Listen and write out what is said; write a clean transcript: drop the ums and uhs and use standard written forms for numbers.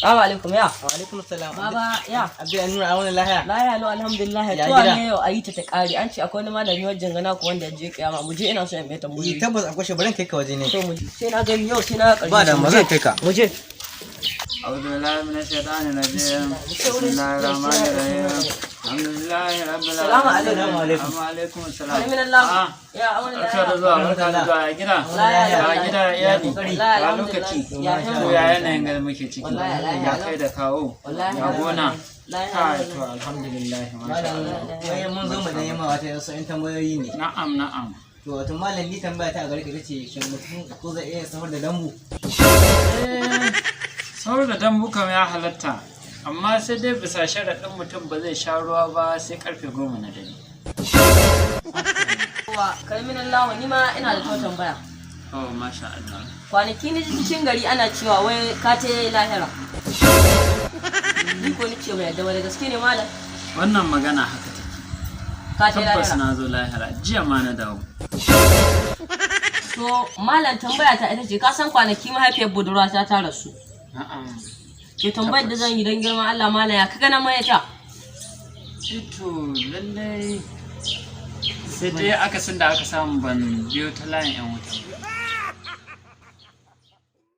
Assalamu alaikum ya. Wa alaikum assalam. Baba ya. Abi an nuna wani lahiya. Lahiya lo alhamdulillah. Tuwa ne yau ayi ta kare. An ce akwai wani malami wajen gana ku wanda ya je kiyama. Mu je ina so in mai tambayoyi. Tabbas akwai shi barin kai ka waje ne. To mu je. Sai na gani yau sai na karshe. Ba da mazan kai ka. Mu je. أعوذ بالله من الشيطان الرجيم بسم الله الرحمن الرحيم الحمد لله رب السلام العالمين عليكم. وعليكم السلام من الله. يا أول barka da zuwa barka da zuwa a gida a gida iyali a lokaci to ya yanayin da muke ciki ya kai da kawo ya gona kai to alhamdulillah Wai mun zo mu dan yamma wata yaso in tambayoyi ne. na'am To wato malam ni tambaya ta gare ka kace shin mutum ko zai iya samar da dambu? sauran da dambu kam ya halatta amma sai dai bisa sharaɗin mutum ba zai sha ruwa ba sai karfe 10 na dare. Kalmin Allah ni ma ina da tambaya. Oh masha Allah. Kwanaki ni cikin gari ana cewa wai ka ce lahira. Ni ko ni ce mai da gaske ne malam. Wannan magana haka take. Ka ce Tabbas lahira. na zo lahira jiya ma na dawo. To malam tambaya ta ita ce ka san kwanaki mahaifiyar budurwa ta rasu. Na'am. Ke tambayar da zan yi don girman Allah malam ya kaga na mayata. To lallai sai dai akasin da aka samu ban biyo ta layin yan wuta.